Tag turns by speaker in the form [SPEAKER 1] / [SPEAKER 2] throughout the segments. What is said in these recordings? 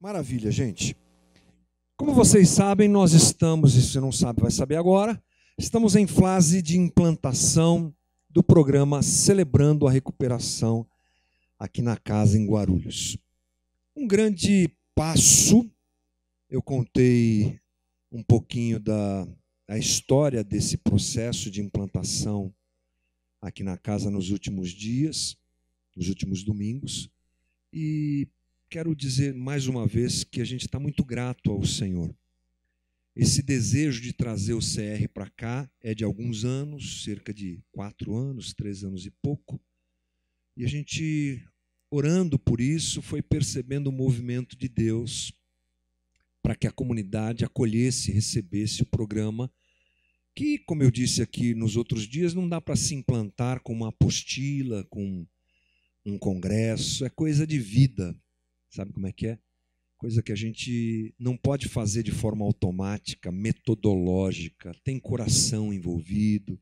[SPEAKER 1] Maravilha, gente. Como vocês sabem, nós estamos, e se você não sabe, vai saber agora, estamos em fase de implantação do programa Celebrando a Recuperação aqui na casa em Guarulhos. Um grande passo, eu contei um pouquinho da história desse processo de implantação aqui na casa nos últimos dias, nos últimos domingos, e quero dizer mais uma vez que a gente está muito grato ao Senhor. Esse desejo de trazer o CR para cá é de alguns anos, cerca de 4 anos, 3 anos e pouco. E a gente, orando por isso, foi percebendo o movimento de Deus para que a comunidade acolhesse, recebesse o programa, que, como eu disse aqui nos outros dias, não dá para se implantar com uma apostila, com um congresso, é coisa de vida. Sabe como é que é? Coisa que a gente não pode fazer de forma automática, metodológica, tem coração envolvido,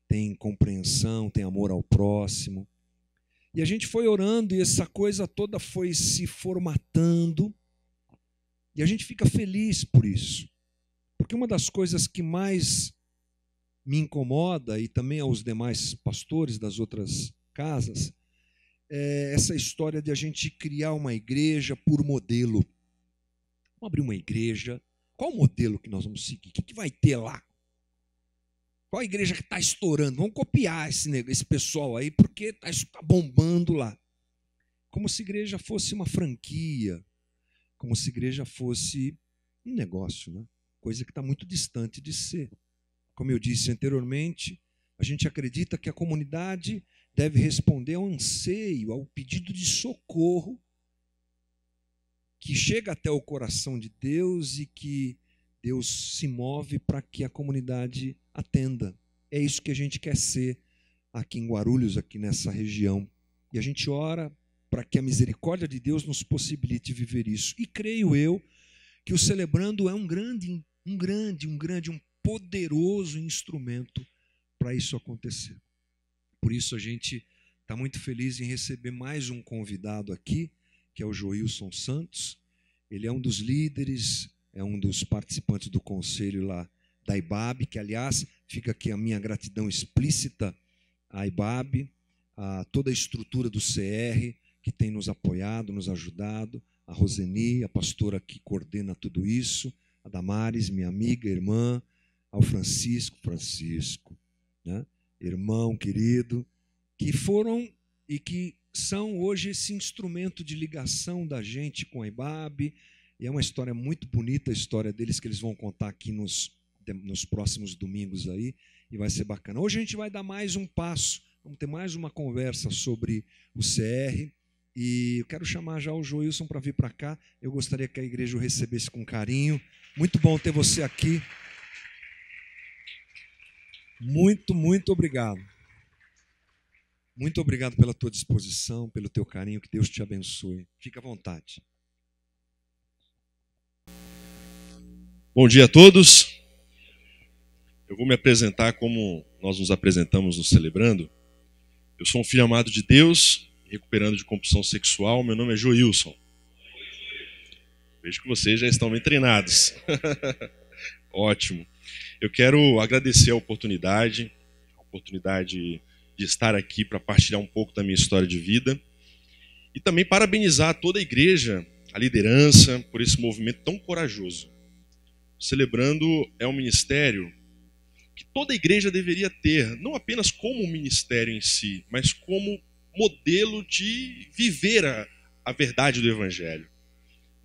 [SPEAKER 1] tem compreensão, tem amor ao próximo. E a gente foi orando e essa coisa toda foi se formatando e a gente fica feliz por isso. Porque uma das coisas que mais me incomoda, e também aos demais pastores das outras casas, é essa história de a gente criar uma igreja por modelo. Vamos abrir uma igreja, qual o modelo que nós vamos seguir? O que vai ter lá? Qual a igreja que está estourando? Vamos copiar esse pessoal aí, porque está bombando lá. Como se igreja fosse uma franquia, como se igreja fosse um negócio, né? Coisa que está muito distante de ser. Como eu disse anteriormente, a gente acredita que a comunidade deve responder ao anseio, ao pedido de socorro que chega até o coração de Deus e que Deus se move para que a comunidade atenda. É isso que a gente quer ser aqui em Guarulhos, aqui nessa região. E a gente ora para que a misericórdia de Deus nos possibilite viver isso. E creio eu que o Celebrando é um poderoso instrumento para isso acontecer. Por isso a gente está muito feliz em receber mais um convidado aqui, que é o Joilson Santos. Ele é um dos líderes, é um dos participantes do conselho lá da IBAB, que, aliás, fica aqui a minha gratidão explícita à IBAB, a toda a estrutura do CR, que tem nos apoiado, nos ajudado, a Roseni, a pastora que coordena tudo isso, a Damares, minha amiga, irmã, ao Francisco, né? Irmão querido, que foram e que são hoje esse instrumento de ligação da gente com a IBAB, e é uma história muito bonita, a história deles, que eles vão contar aqui nos próximos domingos aí, e vai ser bacana. Hoje a gente vai dar mais um passo, vamos ter mais uma conversa sobre o CR, e eu quero chamar já o Joilson para vir para cá. Eu gostaria que a igreja o recebesse com carinho. Muito bom ter você aqui. Muito, muito obrigado. Muito obrigado pela tua disposição, pelo teu carinho, que Deus te abençoe. Fica à vontade.
[SPEAKER 2] Bom dia a todos. Eu vou me apresentar como nós nos apresentamos no Celebrando. Eu sou um filho amado de Deus, recuperando de compulsão sexual. Meu nome é Joilson. Vejo que vocês já estão bem treinados. Ótimo. Eu quero agradecer a oportunidade de estar aqui para partilhar um pouco da minha história de vida e também parabenizar toda a igreja, a liderança, por esse movimento tão corajoso. Celebrando é um ministério que toda a igreja deveria ter, não apenas como um ministério em si, mas como modelo de viver a verdade do Evangelho.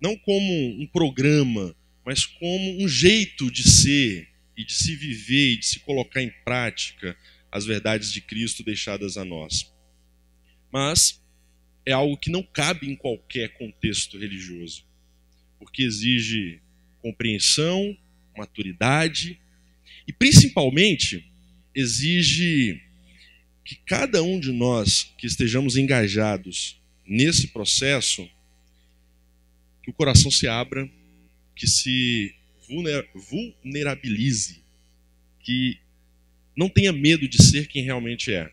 [SPEAKER 2] Não como um programa, mas como um jeito de ser e de se viver e de se colocar em prática as verdades de Cristo deixadas a nós. Mas é algo que não cabe em qualquer contexto religioso, porque exige compreensão, maturidade e, principalmente, exige que cada um de nós que estejamos engajados nesse processo, que o coração se abra, que se vulnerabilize, que não tenha medo de ser quem realmente é.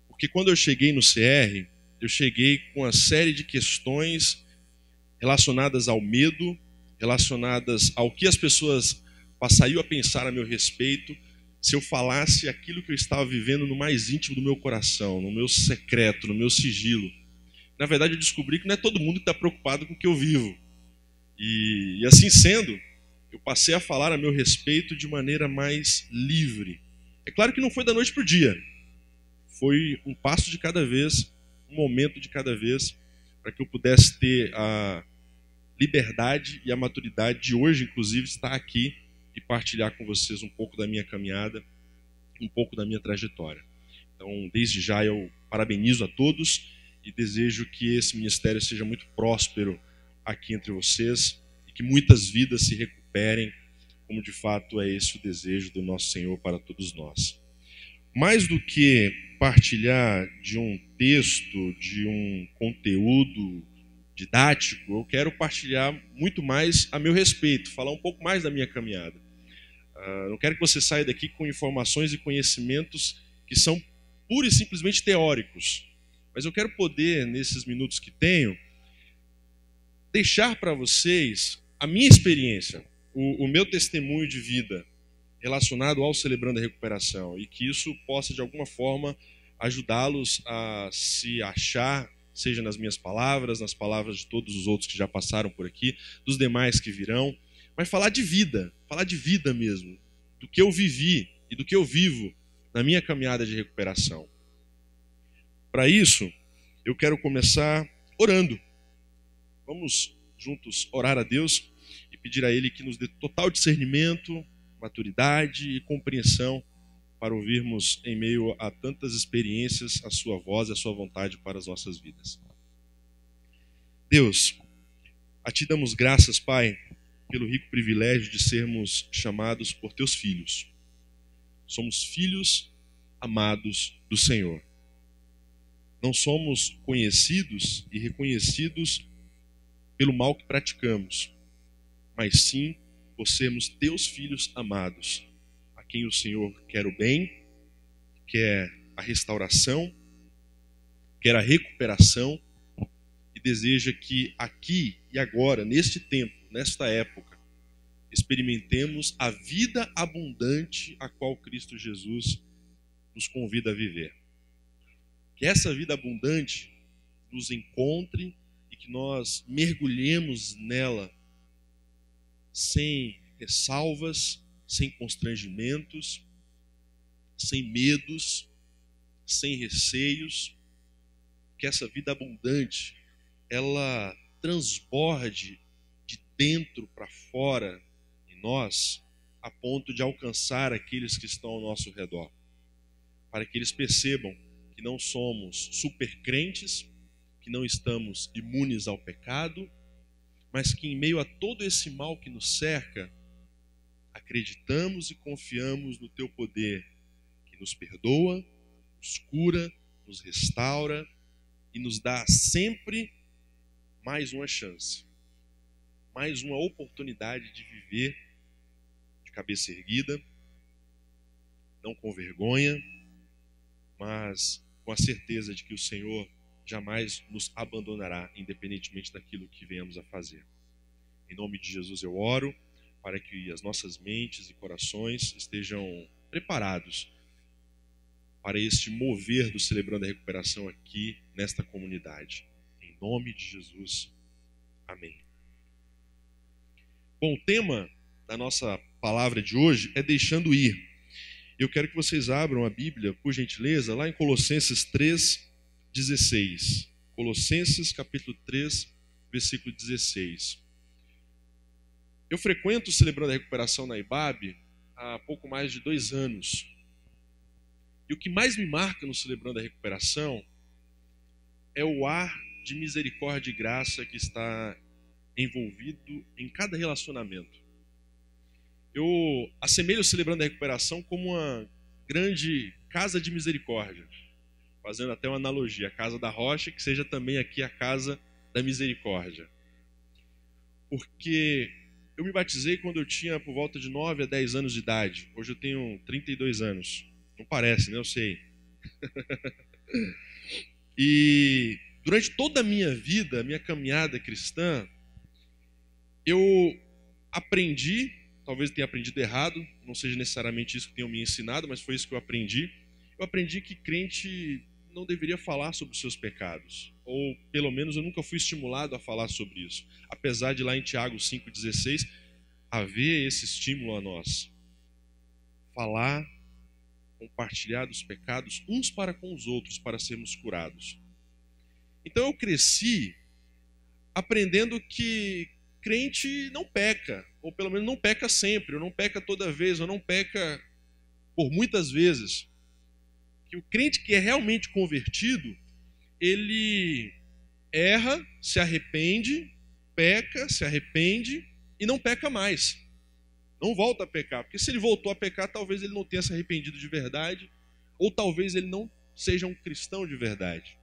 [SPEAKER 2] Porque quando eu cheguei no CR, eu cheguei com uma série de questões relacionadas ao medo, relacionadas ao que as pessoas passariam a pensar a meu respeito se eu falasse aquilo que eu estava vivendo no mais íntimo do meu coração, no meu secreto, no meu sigilo. Na verdade, eu descobri que não é todo mundo que está preocupado com o que eu vivo. E assim sendo, eu passei a falar a meu respeito de maneira mais livre. É claro que não foi da noite para o dia. Foi um passo de cada vez, um momento de cada vez, para que eu pudesse ter a liberdade e a maturidade de hoje, inclusive, estar aqui e partilhar com vocês um pouco da minha caminhada, um pouco da minha trajetória. Então, desde já eu parabenizo a todos e desejo que esse ministério seja muito próspero aqui entre vocês e que muitas vidas se recuperem, como de fato é esse o desejo do nosso Senhor para todos nós. Mais do que partilhar de um texto, de um conteúdo didático, eu quero partilhar muito mais a meu respeito, falar um pouco mais da minha caminhada. Não quero que você saia daqui com informações e conhecimentos que são pura e simplesmente teóricos, mas eu quero poder, nesses minutos que tenho, deixar para vocês a minha experiência, o meu testemunho de vida relacionado ao Celebrando a Recuperação, e que isso possa de alguma forma ajudá-los a se achar, seja nas minhas palavras, nas palavras de todos os outros que já passaram por aqui, dos demais que virão, mas falar de vida mesmo, do que eu vivi e do que eu vivo na minha caminhada de recuperação. Para isso, eu quero começar orando. Vamos juntos orar a Deus e pedir a Ele que nos dê total discernimento, maturidade e compreensão para ouvirmos em meio a tantas experiências a sua voz e a sua vontade para as nossas vidas. Deus, a Ti damos graças, Pai, pelo rico privilégio de sermos chamados por Teus filhos. Somos filhos amados do Senhor. Não somos conhecidos e reconhecidos pelo mal que praticamos, mas sim por sermos Teus filhos amados, a quem o Senhor quer o bem, quer a restauração, quer a recuperação e deseja que aqui e agora, neste tempo, nesta época, experimentemos a vida abundante a qual Cristo Jesus nos convida a viver. Que essa vida abundante nos encontre e que nós mergulhemos nela sem ressalvas, sem constrangimentos, sem medos, sem receios. Que essa vida abundante, ela transborde de dentro para fora em nós, a ponto de alcançar aqueles que estão ao nosso redor. Para que eles percebam que não somos super crentes, que não estamos imunes ao pecado, mas que em meio a todo esse mal que nos cerca, acreditamos e confiamos no Teu poder, que nos perdoa, nos cura, nos restaura e nos dá sempre mais uma chance, mais uma oportunidade de viver de cabeça erguida, não com vergonha, mas com a certeza de que o Senhor jamais nos abandonará, independentemente daquilo que venhamos a fazer. Em nome de Jesus eu oro para que as nossas mentes e corações estejam preparados para este mover do Celebrando a Recuperação aqui nesta comunidade. Em nome de Jesus. Amém. Bom, o tema da nossa palavra de hoje é deixando ir. Eu quero que vocês abram a Bíblia, por gentileza, lá em Colossenses 3:16. Colossenses capítulo 3, versículo 16. Eu frequento o Celebrando a Recuperação na IBAB há pouco mais de 2 anos. E o que mais me marca no Celebrando a Recuperação é o ar de misericórdia e graça que está envolvido em cada relacionamento. Eu assemelho o Celebrando a Recuperação como uma grande casa de misericórdia, fazendo até uma analogia, a casa da rocha, que seja também aqui a casa da misericórdia. Porque eu me batizei quando eu tinha por volta de 9 a 10 anos de idade. Hoje eu tenho 32 anos. Não parece, né? Eu sei. E durante toda a minha vida, a minha caminhada cristã, aprendi, talvez tenha aprendido errado, não seja necessariamente isso que tenham me ensinado, mas foi isso que eu aprendi. Eu aprendi que crente não deveria falar sobre os seus pecados, ou pelo menos eu nunca fui estimulado a falar sobre isso, apesar de lá em Tiago 5,16 haver esse estímulo a nós. Falar, compartilhar dos pecados uns para com os outros, para sermos curados. Então eu cresci aprendendo que crente não peca, ou pelo menos não peca sempre, ou não peca toda vez, ou não peca por muitas vezes. Que o crente que é realmente convertido, ele erra, se arrepende, peca, se arrepende e não peca mais. Não volta a pecar, porque se ele voltou a pecar, talvez ele não tenha se arrependido de verdade, ou talvez ele não seja um cristão de verdade.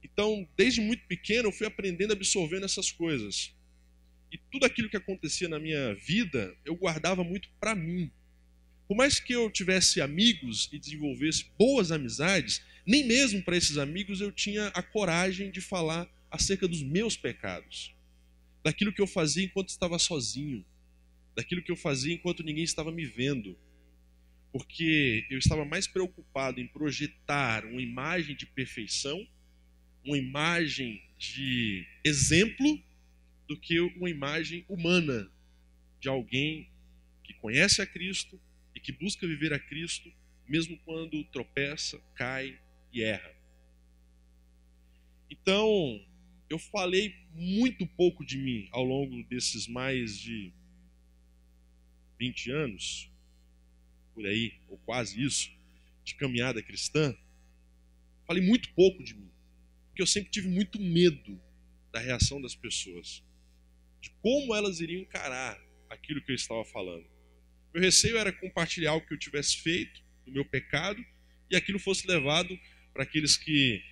[SPEAKER 2] Então, desde muito pequeno, eu fui aprendendo, absorvendo essas coisas. E tudo aquilo que acontecia na minha vida, eu guardava muito para mim. Por mais que eu tivesse amigos e desenvolvesse boas amizades, nem mesmo para esses amigos eu tinha a coragem de falar acerca dos meus pecados. Daquilo que eu fazia enquanto estava sozinho. Daquilo que eu fazia enquanto ninguém estava me vendo. Porque eu estava mais preocupado em projetar uma imagem de perfeição, uma imagem de exemplo, do que uma imagem humana de alguém que conhece a Cristo e que busca viver a Cristo, mesmo quando tropeça, cai e erra. Então, eu falei muito pouco de mim ao longo desses mais de 20 anos, por aí, ou quase isso, de caminhada cristã. Falei muito pouco de mim, porque eu sempre tive muito medo da reação das pessoas, de como elas iriam encarar aquilo que eu estava falando. Meu receio era compartilhar o que eu tivesse feito, do meu pecado, e aquilo fosse levado para aqueles que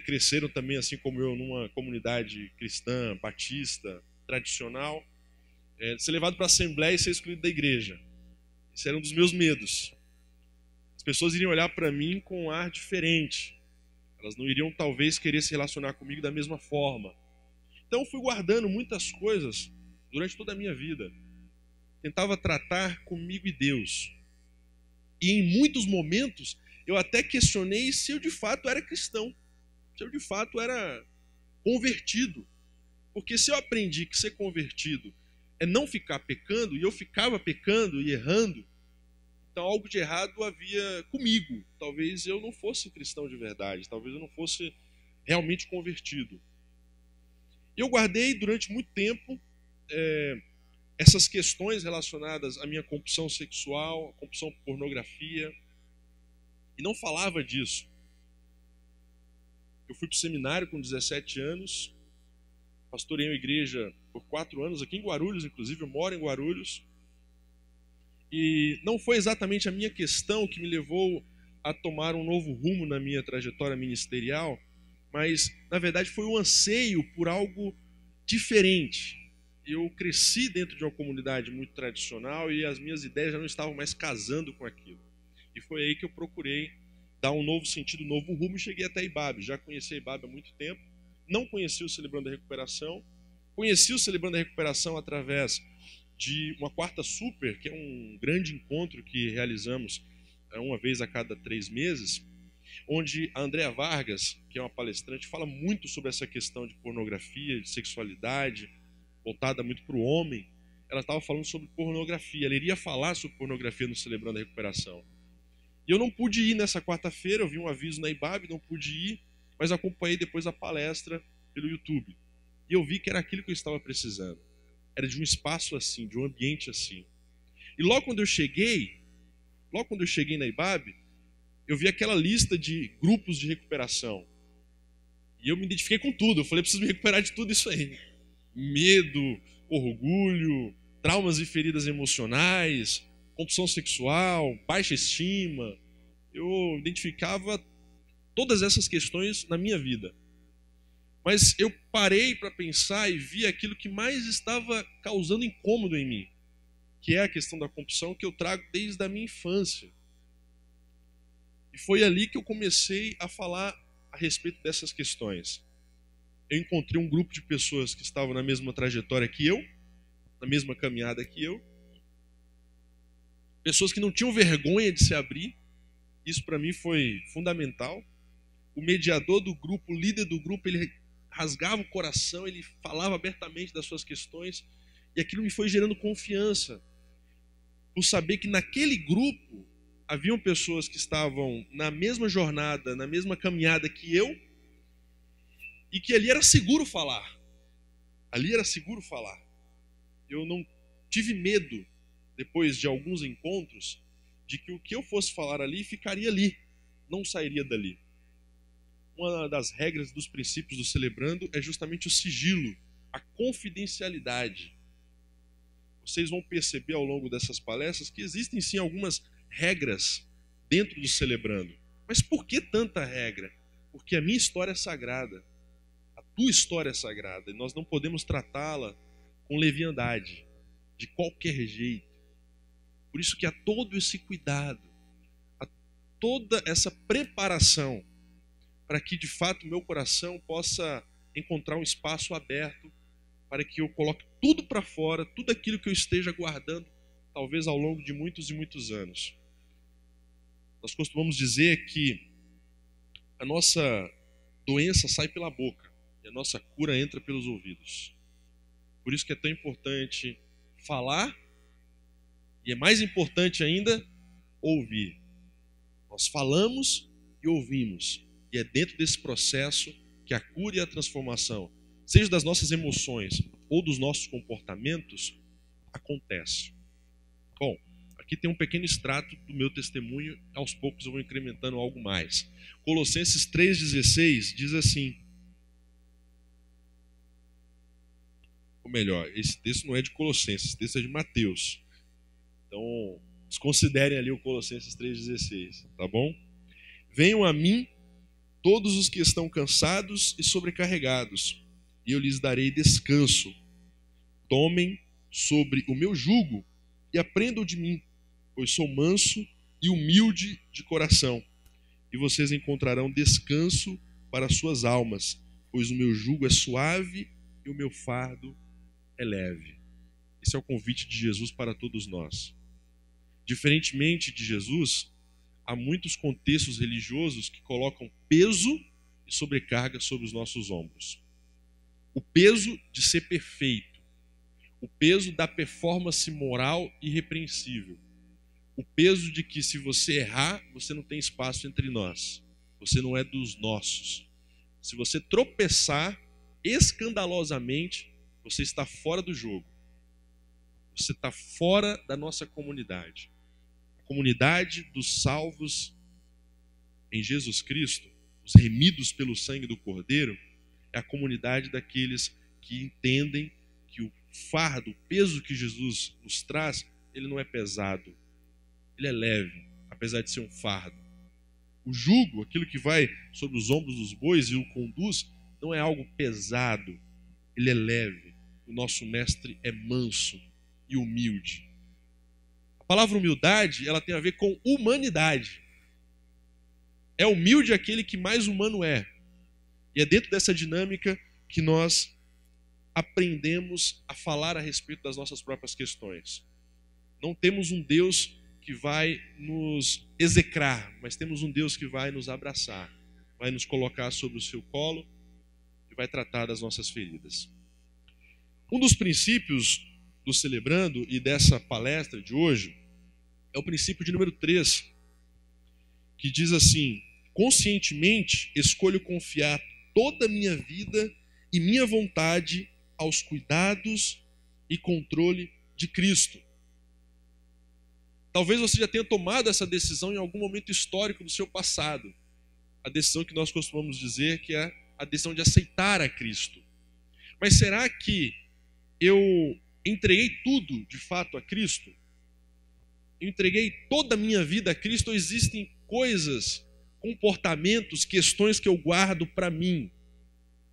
[SPEAKER 2] cresceram também, assim como eu, numa comunidade cristã, batista, tradicional, ser levado para a assembleia e ser excluído da igreja. Esse era um dos meus medos. As pessoas iriam olhar para mim com um ar diferente. Elas não iriam, talvez, querer se relacionar comigo da mesma forma. Então eu fui guardando muitas coisas durante toda a minha vida. Tentava tratar comigo e Deus. E em muitos momentos eu até questionei se eu de fato era cristão, se eu de fato era convertido. Porque se eu aprendi que ser convertido é não ficar pecando, e eu ficava pecando e errando, então algo de errado havia comigo. Talvez eu não fosse cristão de verdade, talvez eu não fosse realmente convertido. Eu guardei durante muito tempo essas questões relacionadas à minha compulsão sexual, à compulsão por pornografia, e não falava disso. Eu fui para o seminário com 17 anos, pastorei uma igreja por 4 anos, aqui em Guarulhos, inclusive, eu moro em Guarulhos, e não foi exatamente a minha questão que me levou a tomar um novo rumo na minha trajetória ministerial, mas, na verdade, foi um anseio por algo diferente. Eu cresci dentro de uma comunidade muito tradicional e as minhas ideias já não estavam mais casando com aquilo. E foi aí que eu procurei dar um novo sentido, um novo rumo, e cheguei até a IBAB. Já conheci a IBAB há muito tempo, não conheci o Celebrando a Recuperação, conheci o Celebrando a Recuperação através de uma quarta super, que é um grande encontro que realizamos uma vez a cada 3 meses, onde a Andréa Vargas, que é uma palestrante, fala muito sobre essa questão de pornografia, de sexualidade, voltada muito para o homem. Ela estava falando sobre pornografia, ela iria falar sobre pornografia no Celebrando a Recuperação. E eu não pude ir nessa quarta-feira, eu vi um aviso na IBAB, não pude ir, mas acompanhei depois a palestra pelo YouTube. E eu vi que era aquilo que eu estava precisando. Era de um espaço assim, de um ambiente assim. E logo quando eu cheguei na IBAB, eu vi aquela lista de grupos de recuperação. E eu me identifiquei com tudo. Eu falei, preciso me recuperar de tudo isso aí. Medo, orgulho, traumas e feridas emocionais, compulsão sexual, baixa estima. Eu identificava todas essas questões na minha vida. Mas eu parei para pensar e vi aquilo que mais estava causando incômodo em mim, que é a questão da compulsão que eu trago desde a minha infância. E foi ali que eu comecei a falar a respeito dessas questões. Eu encontrei um grupo de pessoas que estavam na mesma trajetória que eu, na mesma caminhada que eu, pessoas que não tinham vergonha de se abrir. Isso para mim foi fundamental. O mediador do grupo, o líder do grupo, ele rasgava o coração, ele falava abertamente das suas questões, e aquilo me foi gerando confiança, por saber que naquele grupo haviam pessoas que estavam na mesma jornada, na mesma caminhada que eu, e que ali era seguro falar. Ali era seguro falar. Eu não tive medo, depois de alguns encontros, de que o que eu fosse falar ali ficaria ali, não sairia dali. Uma das regras, dos princípios do Celebrando é justamente o sigilo, a confidencialidade. Vocês vão perceber ao longo dessas palestras que existem sim algumas regras dentro do Celebrando. Mas por que tanta regra? Porque a minha história é sagrada, a tua história é sagrada, e nós não podemos tratá-la com leviandade, de qualquer jeito. Por isso que há todo esse cuidado, há toda essa preparação, para que de fato meu coração possa encontrar um espaço aberto, para que eu coloque tudo para fora, tudo aquilo que eu esteja guardando, talvez ao longo de muitos e muitos anos. Nós costumamos dizer que a nossa doença sai pela boca e a nossa cura entra pelos ouvidos. Por isso que é tão importante falar, e é mais importante ainda ouvir. Nós falamos e ouvimos, e é dentro desse processo que a cura e a transformação, seja das nossas emoções ou dos nossos comportamentos, acontece. Bom, aqui tem um pequeno extrato do meu testemunho, aos poucos eu vou incrementando algo mais. Colossenses 3,16 diz assim, ou melhor, esse texto não é de Colossenses, esse texto é de Mateus. Então, desconsiderem ali o Colossenses 3,16, tá bom? Venham a mim todos os que estão cansados e sobrecarregados, e eu lhes darei descanso. Tomem sobre o meu jugo e aprendam de mim, pois sou manso e humilde de coração, e vocês encontrarão descanso para suas almas, pois o meu jugo é suave e o meu fardo é leve. Esse é o convite de Jesus para todos nós. Diferentemente de Jesus, há muitos contextos religiosos que colocam peso e sobrecarga sobre os nossos ombros. O peso de ser perfeito, o peso da performance moral irrepreensível, o peso de que se você errar, você não tem espaço entre nós, você não é dos nossos. Se você tropeçar escandalosamente, você está fora do jogo, você está fora da nossa comunidade. A comunidade dos salvos em Jesus Cristo, os remidos pelo sangue do Cordeiro, é a comunidade daqueles que entendem que o fardo, o peso que Jesus nos traz, ele não é pesado, ele é leve, apesar de ser um fardo. O jugo, aquilo que vai sobre os ombros dos bois e o conduz, não é algo pesado, ele é leve. O nosso mestre é manso e humilde. A palavra humildade, ela tem a ver com humanidade. É humilde aquele que mais humano é. E é dentro dessa dinâmica que nós aprendemos a falar a respeito das nossas próprias questões. Não temos um Deus que vai nos execrar, mas temos um Deus que vai nos abraçar, vai nos colocar sobre o seu colo e vai tratar das nossas feridas. Um dos princípios do Celebrando e dessa palestra de hoje é o princípio de número 3, que diz assim: conscientemente escolho confiar toda a minha vida e minha vontade aos cuidados e controle de Cristo. Talvez você já tenha tomado essa decisão em algum momento histórico do seu passado. A decisão que nós costumamos dizer que é a decisão de aceitar a Cristo. Mas será que eu entreguei tudo de fato a Cristo? Eu entreguei toda a minha vida a Cristo, ou existem coisas, comportamentos, questões que eu guardo para mim,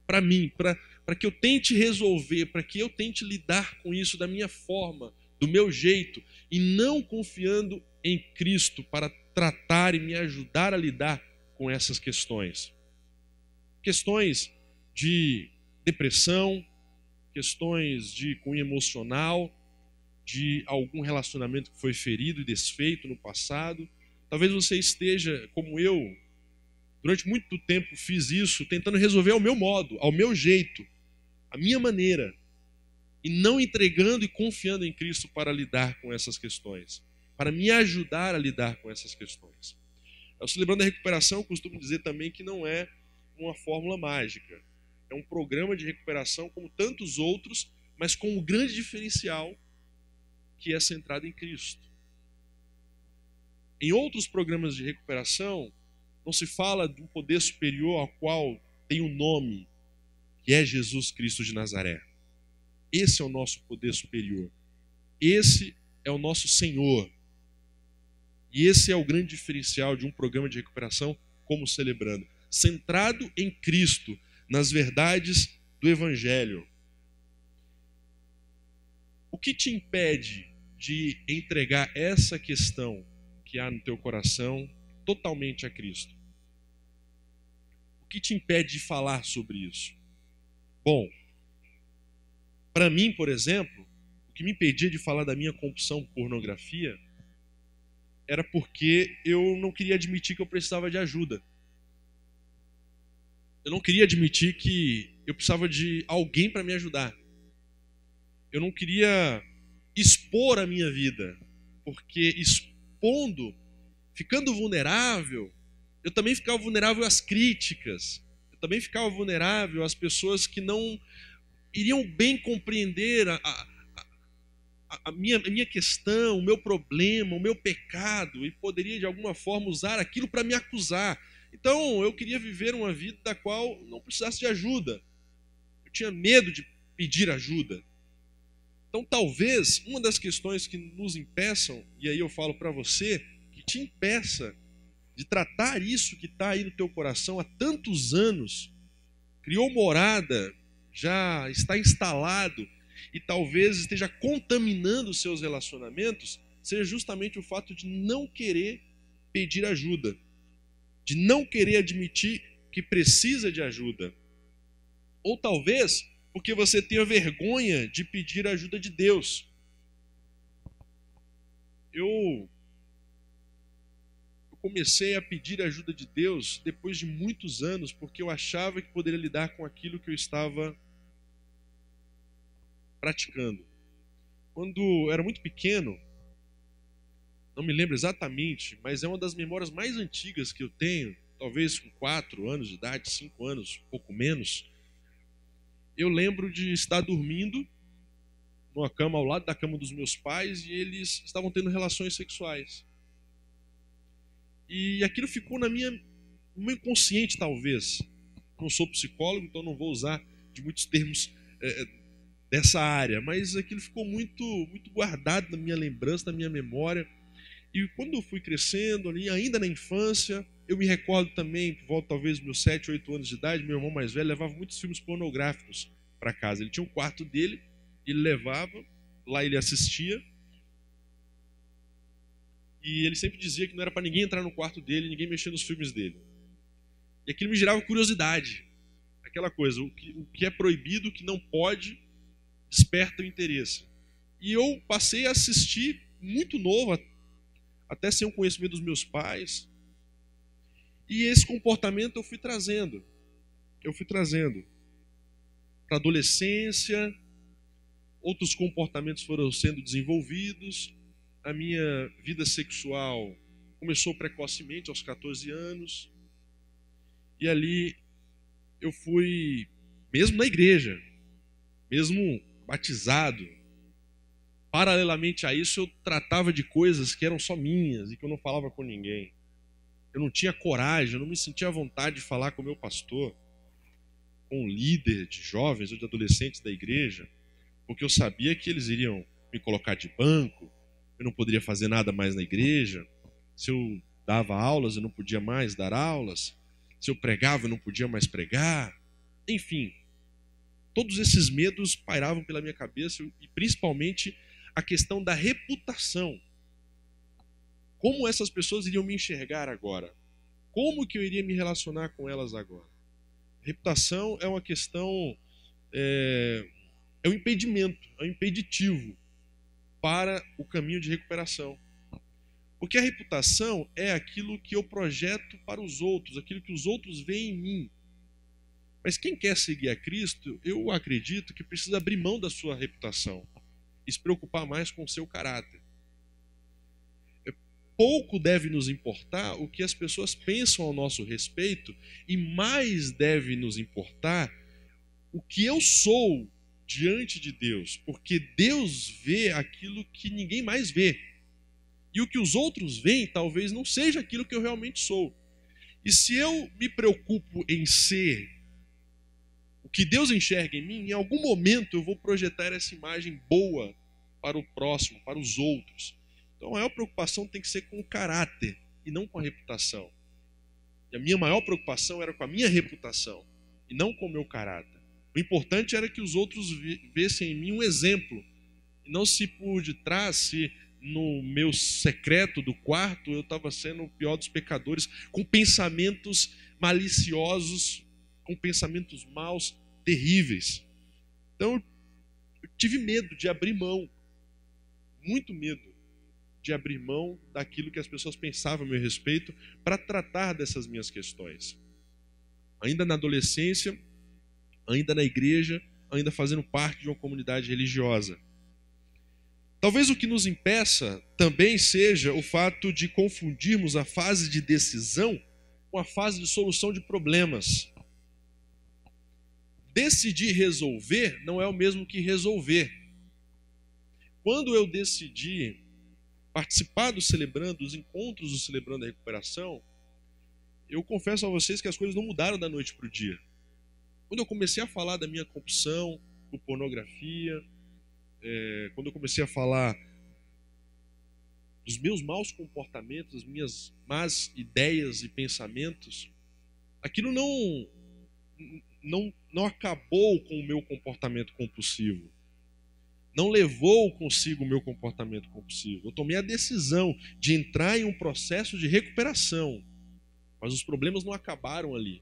[SPEAKER 2] para que eu tente resolver, para que eu tente lidar com isso da minha forma, do meu jeito, e não confiando em Cristo para tratar e me ajudar a lidar com essas questões. Questões de depressão, questões de cunho emocional, de algum relacionamento que foi ferido e desfeito no passado. Talvez você esteja, como eu, durante muito tempo fiz isso, tentando resolver ao meu modo, ao meu jeito, à minha maneira, e não entregando e confiando em Cristo para lidar com essas questões, para me ajudar a lidar com essas questões. Eu, celebrando a recuperação, costumo dizer também que não é uma fórmula mágica. É um programa de recuperação como tantos outros, mas com um grande diferencial que é centrado em Cristo. Em outros programas de recuperação, não se fala de um poder superior ao qual tem um nome, que é Jesus Cristo de Nazaré. Esse é o nosso poder superior. Esse é o nosso Senhor. E esse é o grande diferencial de um programa de recuperação como Celebrando. Centrado em Cristo, nas verdades do Evangelho. O que te impede de entregar essa questão que há no teu coração totalmente a Cristo? O que te impede de falar sobre isso? Bom, para mim, por exemplo, o que me impedia de falar da minha compulsão por pornografia era porque eu não queria admitir que eu precisava de ajuda. Eu não queria admitir que eu precisava de alguém para me ajudar. Eu não queria expor a minha vida, porque expondo, ficando vulnerável, eu também ficava vulnerável às críticas, eu também ficava vulnerável às pessoas que não iriam bem compreender a minha questão, o meu problema, o meu pecado, e poderia de alguma forma usar aquilo para me acusar. Então eu queria viver uma vida da qual não precisasse de ajuda. Eu tinha medo de pedir ajuda. Então talvez uma das questões que nos impeçam, e aí eu falo para você, que te impeça de tratar isso que está aí no teu coração há tantos anos, criou morada, já está instalado e talvez esteja contaminando os seus relacionamentos, seja justamente o fato de não querer pedir ajuda, de não querer admitir que precisa de ajuda. Ou talvez porque você tenha vergonha de pedir a ajuda de Deus. Eu comecei a pedir a ajuda de Deus depois de muitos anos, porque eu achava que poderia lidar com aquilo que eu estava praticando. Quando eu era muito pequeno, não me lembro exatamente, mas é uma das memórias mais antigas que eu tenho, talvez com 4 anos de idade, 5 anos, pouco menos. Eu lembro de estar dormindo numa cama ao lado da cama dos meus pais e eles estavam tendo relações sexuais. E aquilo ficou no meu inconsciente, talvez. Não sou psicólogo, então não vou usar de muitos termos dessa área, mas aquilo ficou muito, muito guardado na minha lembrança, na minha memória. E quando eu fui crescendo ali, ainda na infância, eu me recordo também, por volta talvez dos meus 7, 8 anos de idade, meu irmão mais velho levava muitos filmes pornográficos para casa. Ele tinha um quarto dele, ele levava, lá ele assistia, e ele sempre dizia que não era para ninguém entrar no quarto dele, ninguém mexer nos filmes dele. E aquilo me gerava curiosidade, aquela coisa, o que é proibido, o que não pode, desperta o interesse. E eu passei a assistir muito novo, até sem o conhecimento dos meus pais. E esse comportamento eu fui trazendo para a adolescência, outros comportamentos foram sendo desenvolvidos, a minha vida sexual começou precocemente, aos 14 anos, e ali eu fui, mesmo na igreja, mesmo batizado, paralelamente a isso eu tratava de coisas que eram só minhas e que eu não falava com ninguém. Eu não tinha coragem, eu não me sentia à vontade de falar com o meu pastor, com o líder de jovens ou de adolescentes da igreja, porque eu sabia que eles iriam me colocar de banco, eu não poderia fazer nada mais na igreja, se eu dava aulas eu não podia mais dar aulas, se eu pregava eu não podia mais pregar, enfim. Todos esses medos pairavam pela minha cabeça e principalmente a questão da reputação. Como essas pessoas iriam me enxergar agora? Como que eu iria me relacionar com elas agora? Reputação é uma questão, é um impedimento, é um impeditivo para o caminho de recuperação. Porque a reputação é aquilo que eu projeto para os outros, aquilo que os outros veem em mim. Mas quem quer seguir a Cristo, eu acredito que precisa abrir mão da sua reputação e se preocupar mais com o seu caráter. Pouco deve nos importar o que as pessoas pensam ao nosso respeito e mais deve nos importar o que eu sou diante de Deus, porque Deus vê aquilo que ninguém mais vê. E o que os outros veem talvez não seja aquilo que eu realmente sou. E se eu me preocupo em ser o que Deus enxerga em mim, em algum momento eu vou projetar essa imagem boa para o próximo, para os outros. Então a maior preocupação tem que ser com o caráter e não com a reputação. E a minha maior preocupação era com a minha reputação e não com o meu caráter. O importante era que os outros vissem em mim um exemplo. E não se por detrás, se no meu secreto do quarto eu estava sendo o pior dos pecadores, com pensamentos maliciosos, com pensamentos maus, terríveis. Então eu tive medo de abrir mão, muito medo de abrir mão daquilo que as pessoas pensavam a meu respeito para tratar dessas minhas questões. Ainda na adolescência, ainda na igreja, ainda fazendo parte de uma comunidade religiosa. Talvez o que nos impeça também seja o fato de confundirmos a fase de decisão com a fase de solução de problemas. Decidir resolver não é o mesmo que resolver. Quando eu decidi participar do Celebrando, dos encontros do Celebrando a Recuperação, eu confesso a vocês que as coisas não mudaram da noite para o dia. Quando eu comecei a falar da minha compulsão por pornografia, quando eu comecei a falar dos meus maus comportamentos, das minhas más ideias e pensamentos, aquilo não acabou com o meu comportamento compulsivo. Não levou consigo o meu comportamento compulsivo. Eu tomei a decisão de entrar em um processo de recuperação, mas os problemas não acabaram ali.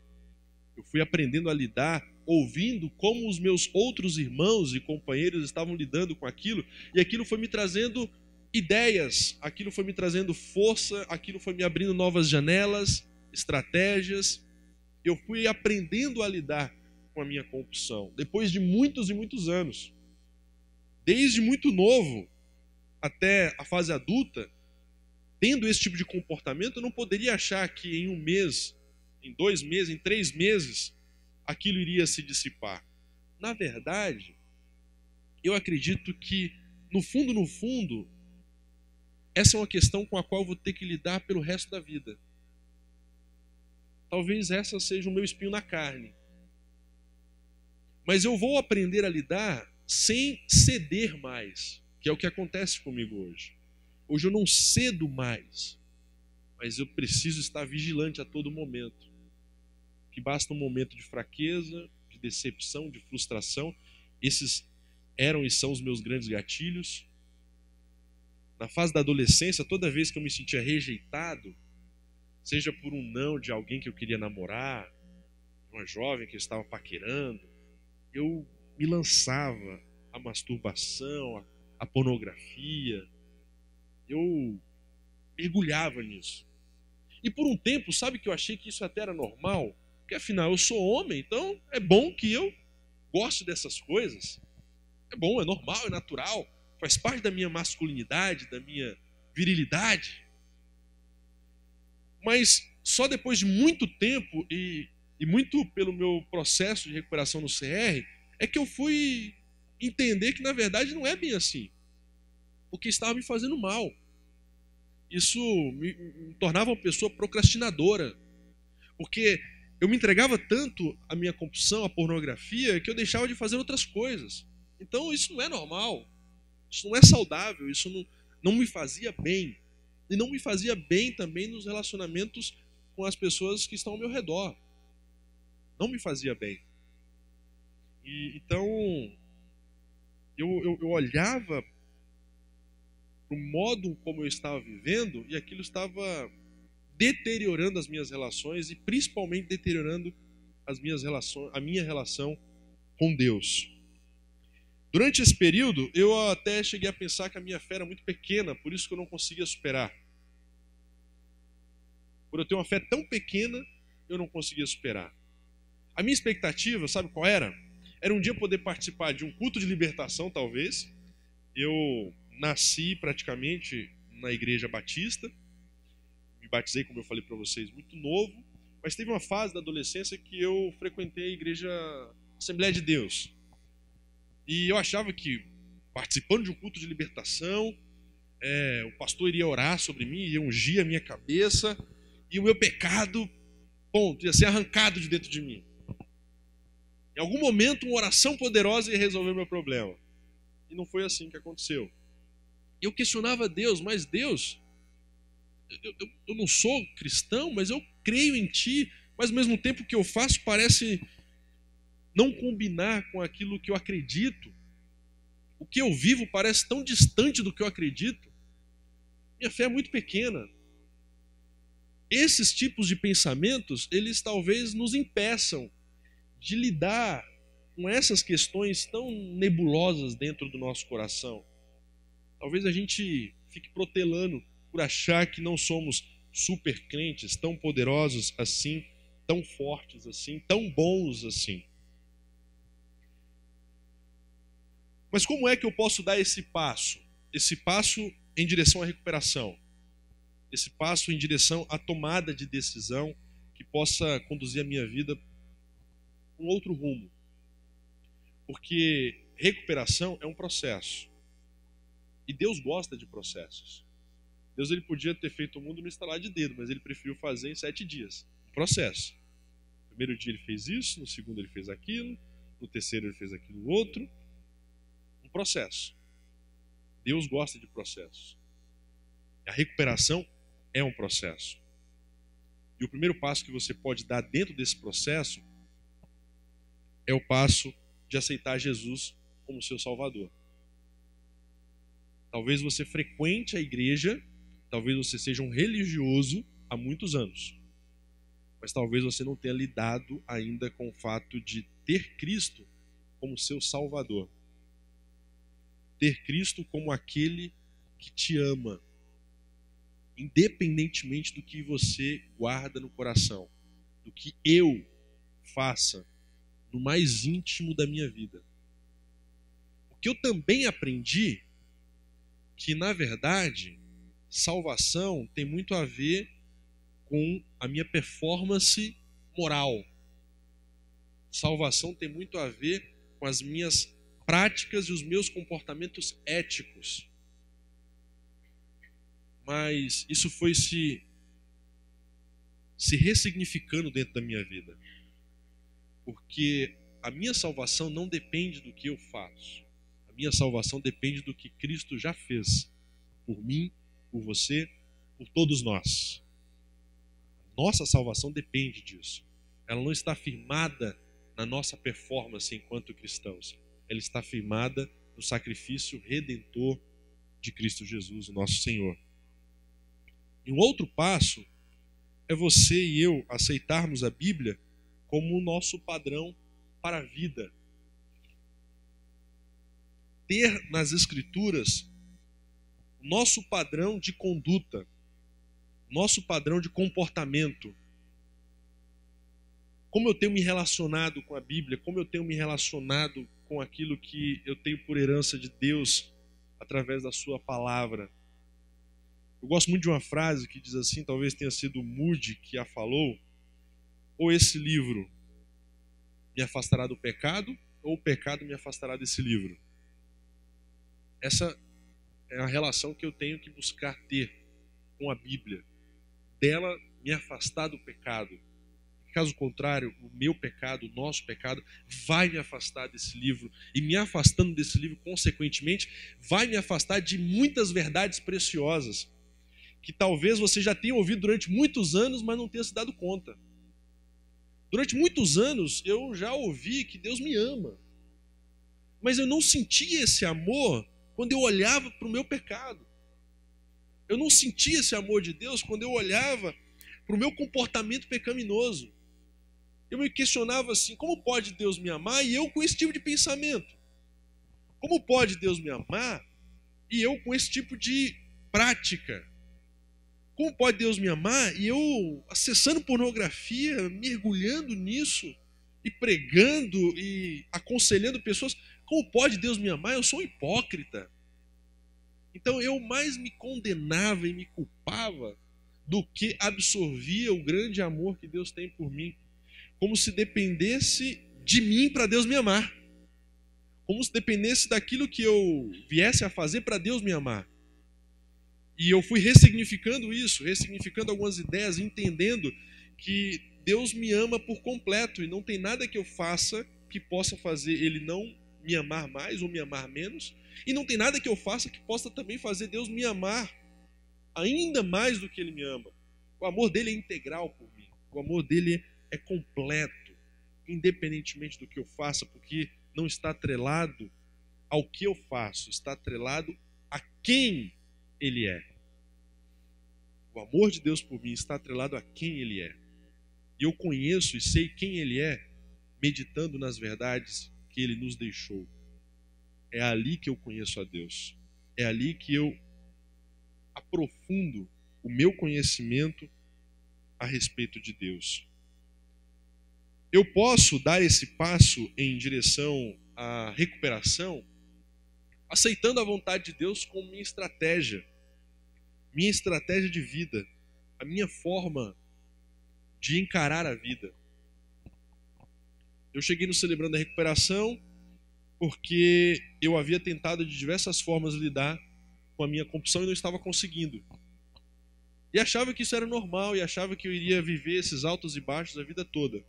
[SPEAKER 2] Eu fui aprendendo a lidar, ouvindo como os meus outros irmãos e companheiros estavam lidando com aquilo, e aquilo foi me trazendo ideias, aquilo foi me trazendo força, aquilo foi me abrindo novas janelas, estratégias. Eu fui aprendendo a lidar com a minha compulsão, depois de muitos e muitos anos. Desde muito novo até a fase adulta, tendo esse tipo de comportamento, eu não poderia achar que em 1 mês, em 2 meses, em 3 meses, aquilo iria se dissipar. Na verdade, eu acredito que, no fundo, essa é uma questão com a qual eu vou ter que lidar pelo resto da vida. Talvez essa seja o meu espinho na carne. Mas eu vou aprender a lidar sem ceder mais, que é o que acontece comigo hoje. Hoje eu não cedo mais, mas eu preciso estar vigilante a todo momento. Que basta um momento de fraqueza, de decepção, de frustração. Esses eram e são os meus grandes gatilhos. Na fase da adolescência, toda vez que eu me sentia rejeitado, seja por um não de alguém que eu queria namorar, uma jovem que eu estava paquerando, eu me lançava à masturbação, à pornografia. Eu mergulhava nisso. E por um tempo, sabe que eu achei que isso até era normal? Porque afinal eu sou homem, então é bom que eu goste dessas coisas. É bom, é normal, é natural, faz parte da minha masculinidade, da minha virilidade. Mas só depois de muito tempo e muito pelo meu processo de recuperação no CR, é que eu fui entender que na verdade não é bem assim. Porque estava me fazendo mal. Isso me tornava uma pessoa procrastinadora. Porque eu me entregava tanto à minha compulsão, à pornografia, que eu deixava de fazer outras coisas. Então isso não é normal. Isso não é saudável. Isso não me fazia bem. E não me fazia bem também nos relacionamentos com as pessoas que estão ao meu redor. Não me fazia bem. Então, eu olhava para o modo como eu estava vivendo e aquilo estava deteriorando as minhas relações e principalmente deteriorando as minhas relações, a minha relação com Deus. Durante esse período, eu até cheguei a pensar que a minha fé era muito pequena, por isso que eu não conseguia superar. Por eu ter uma fé tão pequena, eu não conseguia superar. A minha expectativa, sabe qual era? Era um dia poder participar de um culto de libertação, talvez. Eu nasci praticamente na igreja batista. Me batizei, como eu falei para vocês, muito novo. Mas teve uma fase da adolescência que eu frequentei a igreja Assembleia de Deus. E eu achava que, participando de um culto de libertação, o pastor iria orar sobre mim, ia ungir a minha cabeça, e o meu pecado, ponto, ia ser arrancado de dentro de mim. Em algum momento, uma oração poderosa ia resolver o meu problema. E não foi assim que aconteceu. Eu questionava Deus, mas Deus, eu não sou cristão, mas eu creio em Ti, mas ao mesmo tempo que eu faço parece não combinar com aquilo que eu acredito. O que eu vivo parece tão distante do que eu acredito. Minha fé é muito pequena. Esses tipos de pensamentos, eles talvez nos impeçam de lidar com essas questões tão nebulosas dentro do nosso coração. Talvez a gente fique protelando por achar que não somos super crentes, tão poderosos assim, tão fortes assim, tão bons assim. Mas como é que eu posso dar esse passo? Esse passo em direção à recuperação. Esse passo em direção à tomada de decisão que possa conduzir a minha vida para um outro rumo. Porque recuperação é um processo. E Deus gosta de processos. Deus ele podia ter feito o mundo no estalar de dedo, mas ele preferiu fazer em 7 dias. Um processo. No primeiro dia ele fez isso, no segundo ele fez aquilo, no terceiro ele fez aquilo outro. Um processo. Deus gosta de processos. A recuperação é um processo. E o primeiro passo que você pode dar dentro desse processo é o passo de aceitar Jesus como seu Salvador. Talvez você frequente a igreja, talvez você seja um religioso há muitos anos, mas talvez você não tenha lidado ainda com o fato de ter Cristo como seu Salvador. Ter Cristo como aquele que te ama, independentemente do que você guarda no coração, do que eu faça no mais íntimo da minha vida. Porque eu também aprendi que, na verdade, salvação tem muito a ver com a minha performance moral. Salvação tem muito a ver com as minhas práticas e os meus comportamentos éticos. Mas isso foi se ressignificando dentro da minha vida. Porque a minha salvação não depende do que eu faço. A minha salvação depende do que Cristo já fez. Por mim, por você, por todos nós. Nossa salvação depende disso. Ela não está firmada na nossa performance enquanto cristãos. Ela está firmada no sacrifício redentor de Cristo Jesus, o nosso Senhor. E um outro passo é você e eu aceitarmos a Bíblia como o nosso padrão para a vida. Ter nas Escrituras o nosso padrão de conduta, nosso padrão de comportamento. Como eu tenho me relacionado com a Bíblia, como eu tenho me relacionado com aquilo que eu tenho por herança de Deus através da sua palavra. Eu gosto muito de uma frase que diz assim, talvez tenha sido Moody que a falou: ou esse livro me afastará do pecado, ou o pecado me afastará desse livro. Essa é a relação que eu tenho que buscar ter com a Bíblia. Dela me afastar do pecado. Caso contrário, o meu pecado, o nosso pecado, vai me afastar desse livro. E me afastando desse livro, consequentemente, vai me afastar de muitas verdades preciosas que talvez você já tenha ouvido durante muitos anos, mas não tenha se dado conta. Durante muitos anos, eu já ouvi que Deus me ama. Mas eu não sentia esse amor quando eu olhava para o meu pecado. Eu não sentia esse amor de Deus quando eu olhava para o meu comportamento pecaminoso. Eu me questionava assim, como pode Deus me amar e eu com esse tipo de pensamento? Como pode Deus me amar e eu com esse tipo de prática? Como pode Deus me amar e eu acessando pornografia, mergulhando nisso e pregando e aconselhando pessoas? Como pode Deus me amar? Eu sou um hipócrita. Então eu mais me condenava e me culpava do que absorvia o grande amor que Deus tem por mim. Como se dependesse de mim para Deus me amar. Como se dependesse daquilo que eu viesse a fazer para Deus me amar. E eu fui ressignificando isso, ressignificando algumas ideias, entendendo que Deus me ama por completo e não tem nada que eu faça que possa fazer Ele não me amar mais ou me amar menos, e não tem nada que eu faça que possa também fazer Deus me amar ainda mais do que Ele me ama. O amor dele é integral por mim, o amor dele é completo, independentemente do que eu faça, porque não está atrelado ao que eu faço, está atrelado a quem Ele é. O amor de Deus por mim está atrelado a quem Ele é. E eu conheço e sei quem Ele é, meditando nas verdades que Ele nos deixou. É ali que eu conheço a Deus. É ali que eu aprofundo o meu conhecimento a respeito de Deus. Eu posso dar esse passo em direção à recuperação aceitando a vontade de Deus como minha estratégia de vida, a minha forma de encarar a vida. Eu cheguei no Celebrando a Recuperação porque eu havia tentado de diversas formas lidar com a minha compulsão e não estava conseguindo. E achava que isso era normal e achava que eu iria viver esses altos e baixos a vida toda.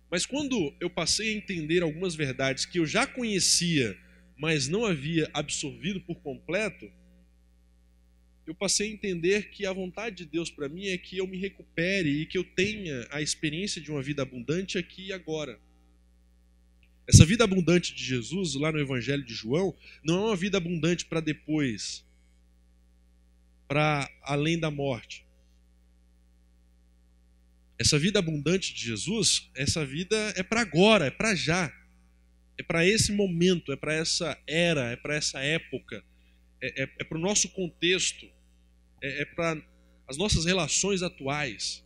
[SPEAKER 2] Mas quando eu passei a entender algumas verdades que eu já conhecia, mas não havia absorvido por completo, eu passei a entender que a vontade de Deus para mim é que eu me recupere e que eu tenha a experiência de uma vida abundante aqui e agora. Essa vida abundante de Jesus, lá no Evangelho de João, não é uma vida abundante para depois, para além da morte. Essa vida abundante de Jesus, essa vida é para agora, é para já. É para esse momento, é para essa era, é para essa época, é para o nosso contexto, é para as nossas relações atuais.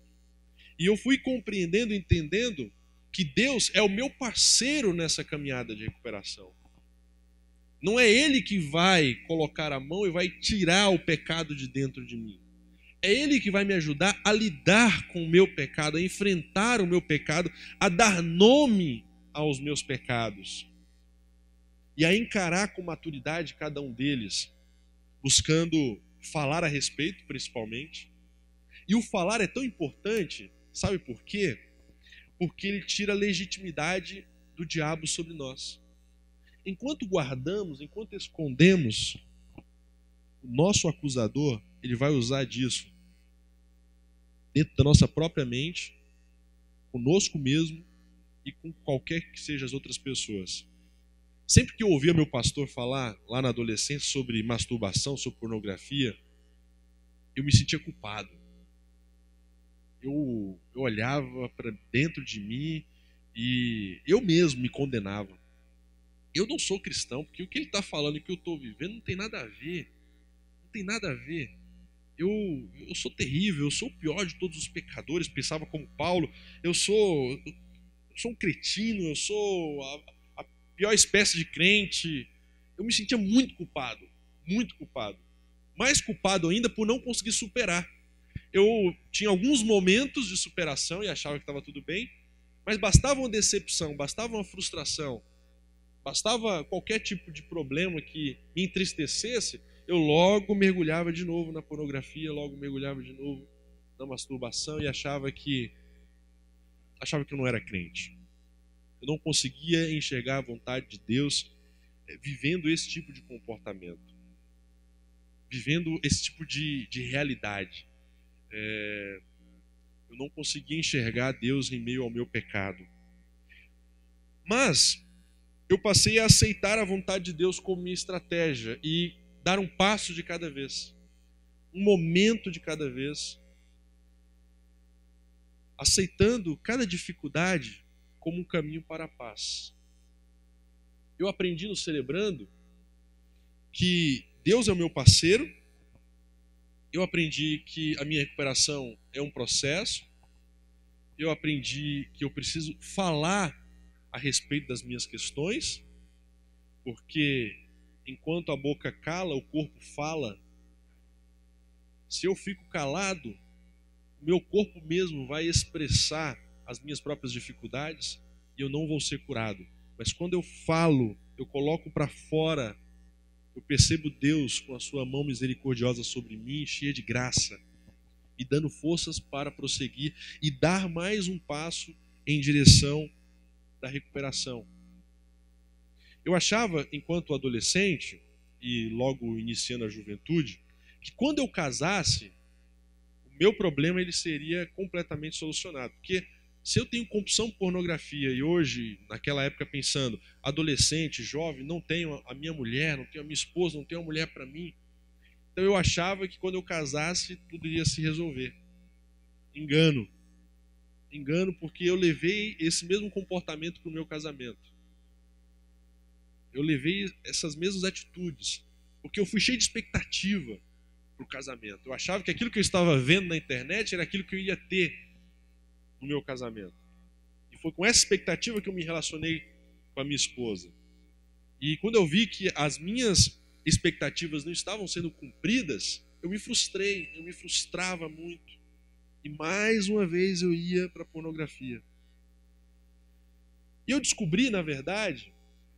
[SPEAKER 2] E eu fui compreendendo, entendendo que Deus é o meu parceiro nessa caminhada de recuperação. Não é Ele que vai colocar a mão e vai tirar o pecado de dentro de mim. É Ele que vai me ajudar a lidar com o meu pecado, a enfrentar o meu pecado, a dar nome aos meus pecados. E a encarar com maturidade cada um deles, buscando falar a respeito, principalmente. E o falar é tão importante, sabe por quê? Porque ele tira a legitimidade do diabo sobre nós. Enquanto guardamos, enquanto escondemos, o nosso acusador, ele vai usar disso dentro da nossa própria mente, conosco mesmo e com qualquer que sejam as outras pessoas. Sempre que eu ouvia meu pastor falar lá na adolescência sobre masturbação, sobre pornografia, eu me sentia culpado. Eu olhava para dentro de mim e eu mesmo me condenava. Eu não sou cristão, porque o que ele está falando e o que eu estou vivendo não tem nada a ver. Não tem nada a ver. Eu sou terrível, eu sou o pior de todos os pecadores, pensava como Paulo. Eu sou um cretino, eu sou a pior espécie de crente. Eu me sentia muito culpado, muito culpado. Mais culpado ainda por não conseguir superar. Eu tinha alguns momentos de superação e achava que estava tudo bem, mas bastava uma decepção, bastava uma frustração, bastava qualquer tipo de problema que me entristecesse, eu logo mergulhava de novo na pornografia, logo mergulhava de novo na masturbação e achava que eu não era crente. Eu não conseguia enxergar a vontade de Deus vivendo esse tipo de comportamento, vivendo esse tipo de realidade. Eu não conseguia enxergar Deus em meio ao meu pecado. Mas eu passei a aceitar a vontade de Deus como minha estratégia e dar um passo de cada vez, um momento de cada vez, aceitando cada dificuldade como um caminho para a paz. Eu aprendi no Celebrando que Deus é o meu parceiro. Eu aprendi que a minha recuperação é um processo. Eu aprendi que eu preciso falar a respeito das minhas questões, porque enquanto a boca cala, o corpo fala. Se eu fico calado, o meu corpo mesmo vai expressar as minhas próprias dificuldades e eu não vou ser curado. Mas quando eu falo, eu coloco para fora, eu percebo Deus com a sua mão misericordiosa sobre mim, cheia de graça, e dando forças para prosseguir e dar mais um passo em direção da recuperação. Eu achava, enquanto adolescente, e logo iniciando a juventude, que quando eu casasse, o meu problema ele seria completamente solucionado. Porque se eu tenho compulsão por pornografia e hoje, naquela época pensando, adolescente, jovem, não tenho a minha mulher, não tenho a minha esposa, não tenho uma mulher para mim, então eu achava que quando eu casasse tudo iria se resolver. Engano. Engano, porque eu levei esse mesmo comportamento para o meu casamento. Eu levei essas mesmas atitudes, porque eu fui cheio de expectativa para o casamento. Eu achava que aquilo que eu estava vendo na internet era aquilo que eu ia ter no meu casamento. E foi com essa expectativa que eu me relacionei com a minha esposa. E quando eu vi que as minhas expectativas não estavam sendo cumpridas, eu me frustrei, eu me frustrava muito. E mais uma vez eu ia para a pornografia. E eu descobri, na verdade,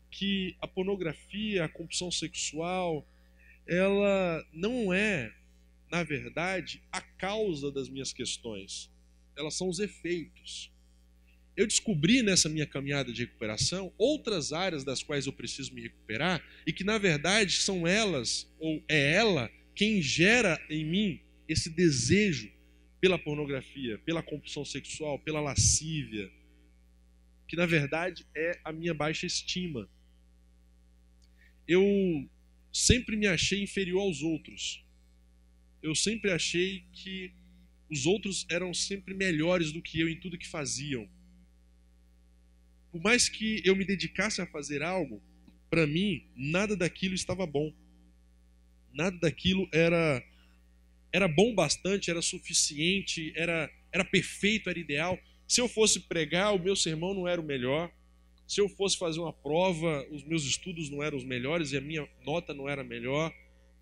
[SPEAKER 2] que a pornografia, a compulsão sexual, ela não é, na verdade, a causa das minhas questões. Elas são os efeitos. Eu descobri nessa minha caminhada de recuperação outras áreas das quais eu preciso me recuperar e que, na verdade, são elas, ou é ela, quem gera em mim esse desejo pela pornografia, pela compulsão sexual, pela lascívia, que, na verdade, é a minha baixa estima. Eu sempre me achei inferior aos outros. Eu sempre achei que os outros eram sempre melhores do que eu em tudo que faziam. Por mais que eu me dedicasse a fazer algo, para mim, nada daquilo estava bom. Nada daquilo era bom bastante, era suficiente, era perfeito, era ideal. Se eu fosse pregar, o meu sermão não era o melhor. Se eu fosse fazer uma prova, os meus estudos não eram os melhores e a minha nota não era melhor.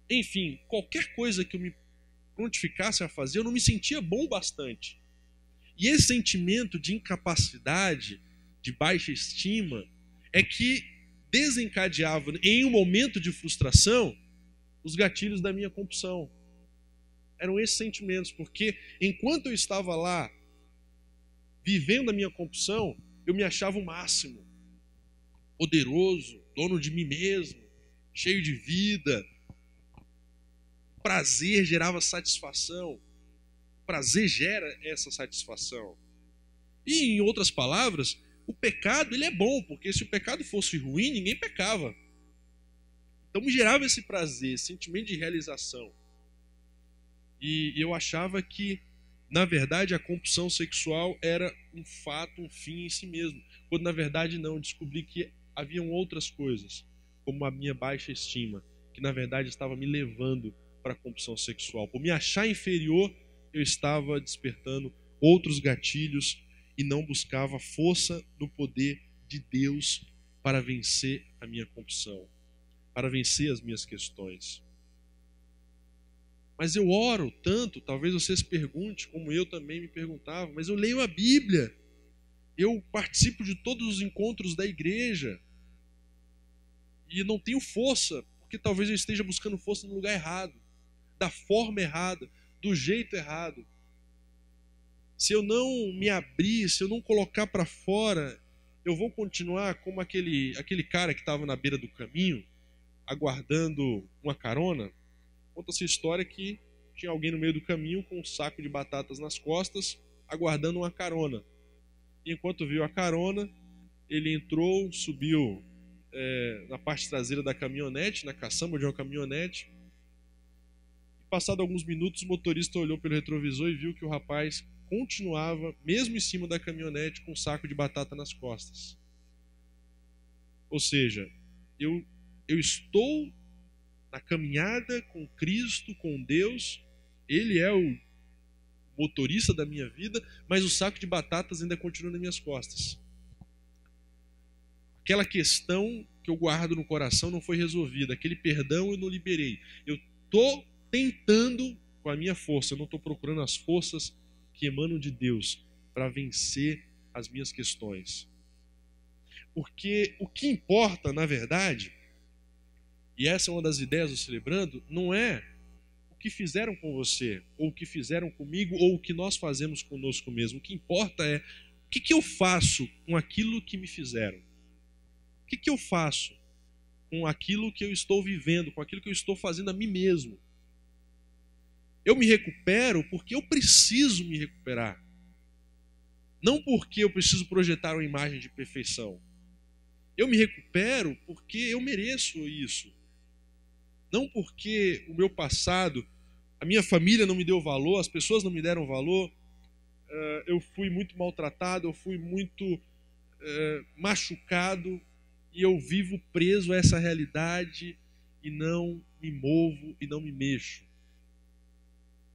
[SPEAKER 2] Enfim, qualquer coisa que eu me prontificasse a fazer, eu não me sentia bom bastante. E esse sentimento de incapacidade, de baixa estima, é que desencadeava, em um momento de frustração, os gatilhos da minha compulsão. Eram esses sentimentos, porque enquanto eu estava lá, vivendo a minha compulsão, eu me achava o máximo. Poderoso, dono de mim mesmo, cheio de vida. Prazer gerava satisfação. Prazer gera essa satisfação. E, em outras palavras, o pecado ele é bom, porque se o pecado fosse ruim, ninguém pecava. Então me gerava esse prazer, esse sentimento de realização. E eu achava que, na verdade, a compulsão sexual era um fato, um fim em si mesmo. Quando, na verdade, não. Descobri que haviam outras coisas, como a minha baixa estima, que, na verdade, estava me levando para a compulsão sexual. Por me achar inferior, eu estava despertando outros gatilhos e não buscava força no poder de Deus para vencer a minha compulsão, para vencer as minhas questões. Mas eu oro tanto, talvez você se pergunte, como eu também me perguntava, mas eu leio a Bíblia, eu participo de todos os encontros da igreja e não tenho força, porque talvez eu esteja buscando força no lugar errado, da forma errada, do jeito errado. Se eu não me abrir, se eu não colocar para fora, eu vou continuar como aquele cara que estava na beira do caminho, aguardando uma carona. Conta-se a história que tinha alguém no meio do caminho com um saco de batatas nas costas, aguardando uma carona. E enquanto viu a carona, ele entrou, subiu na parte traseira da caminhonete, na caçamba de uma caminhonete. E, passado alguns minutos, o motorista olhou pelo retrovisor e viu que o rapaz continuava, mesmo em cima da caminhonete, com um saco de batata nas costas. Ou seja, eu estou na caminhada com Cristo, com Deus, Ele é o motorista da minha vida, mas o saco de batatas ainda continua nas minhas costas. Aquela questão que eu guardo no coração não foi resolvida, aquele perdão eu não liberei. Eu estou tentando com a minha força, eu não estou procurando as forças que emanam de Deus para vencer as minhas questões. Porque o que importa, na verdade, e essa é uma das ideias do Celebrando, não é o que fizeram com você, ou o que fizeram comigo, ou o que nós fazemos conosco mesmo. O que importa é o que eu faço com aquilo que me fizeram. O que eu faço com aquilo que eu estou vivendo, com aquilo que eu estou fazendo a mim mesmo. Eu me recupero porque eu preciso me recuperar. Não porque eu preciso projetar uma imagem de perfeição. Eu me recupero porque eu mereço isso. Não porque o meu passado, a minha família não me deu valor, as pessoas não me deram valor, eu fui muito maltratado, eu fui muito machucado e eu vivo preso a essa realidade e não me movo e não me mexo.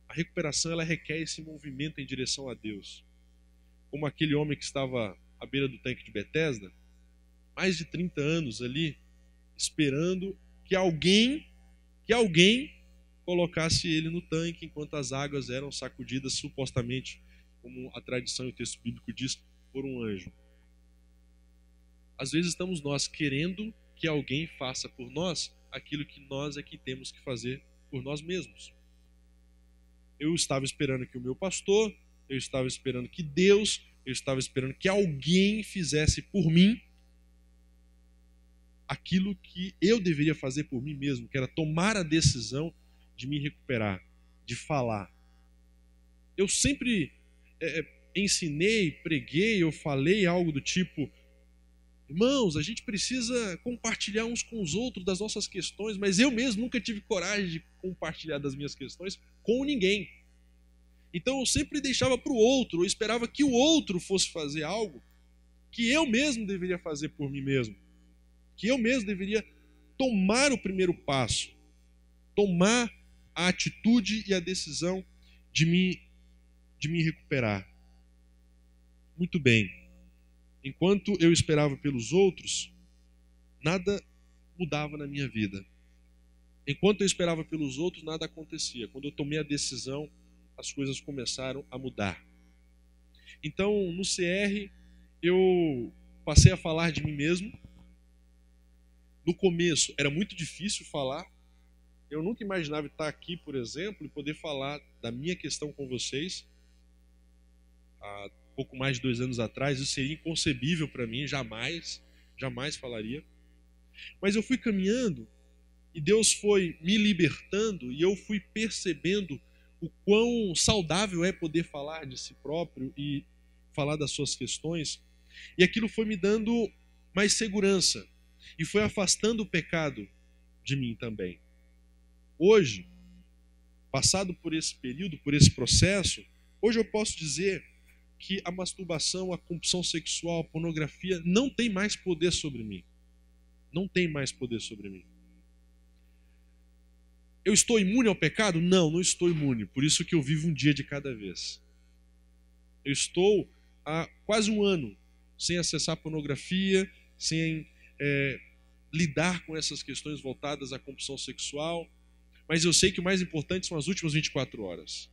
[SPEAKER 2] A recuperação ela requer esse movimento em direção a Deus. Como aquele homem que estava à beira do tanque de Betesda, mais de 30 anos ali, esperando que alguém colocasse ele no tanque enquanto as águas eram sacudidas, supostamente, como a tradição e o texto bíblico diz, por um anjo. Às vezes estamos nós querendo que alguém faça por nós aquilo que nós é que temos que fazer por nós mesmos. Eu estava esperando que o meu pastor, eu estava esperando que Deus, eu estava esperando que alguém fizesse por mim aquilo que eu deveria fazer por mim mesmo, que era tomar a decisão de me recuperar, de falar. Eu sempre ensinei, preguei, eu falei algo do tipo: irmãos, a gente precisa compartilhar uns com os outros das nossas questões, mas eu mesmo nunca tive coragem de compartilhar das minhas questões com ninguém. Então eu sempre deixava para o outro, eu esperava que o outro fosse fazer algo que eu mesmo deveria fazer por mim mesmo. Que eu mesmo deveria tomar o primeiro passo, tomar a atitude e a decisão de me recuperar. Muito bem. Enquanto eu esperava pelos outros, nada mudava na minha vida. Enquanto eu esperava pelos outros, nada acontecia. Quando eu tomei a decisão, as coisas começaram a mudar. Então, no CR, eu passei a falar de mim mesmo. No começo, era muito difícil falar. Eu nunca imaginava estar aqui, por exemplo, e poder falar da minha questão com vocês. Há pouco mais de 2 anos atrás, isso seria inconcebível para mim, jamais falaria. Mas eu fui caminhando e Deus foi me libertando e eu fui percebendo o quão saudável é poder falar de si próprio e falar das suas questões. E aquilo foi me dando mais segurança e foi afastando o pecado de mim também. Hoje, passado por esse período, por esse processo, hoje eu posso dizer que a masturbação, a compulsão sexual, a pornografia não tem mais poder sobre mim. Não tem mais poder sobre mim. Eu estou imune ao pecado? Não, não estou imune. Por isso que eu vivo um dia de cada vez. Eu estou há quase 1 ano sem acessar pornografia, sem lidar com essas questões voltadas à compulsão sexual. Mas eu sei que o mais importante são as últimas 24 horas.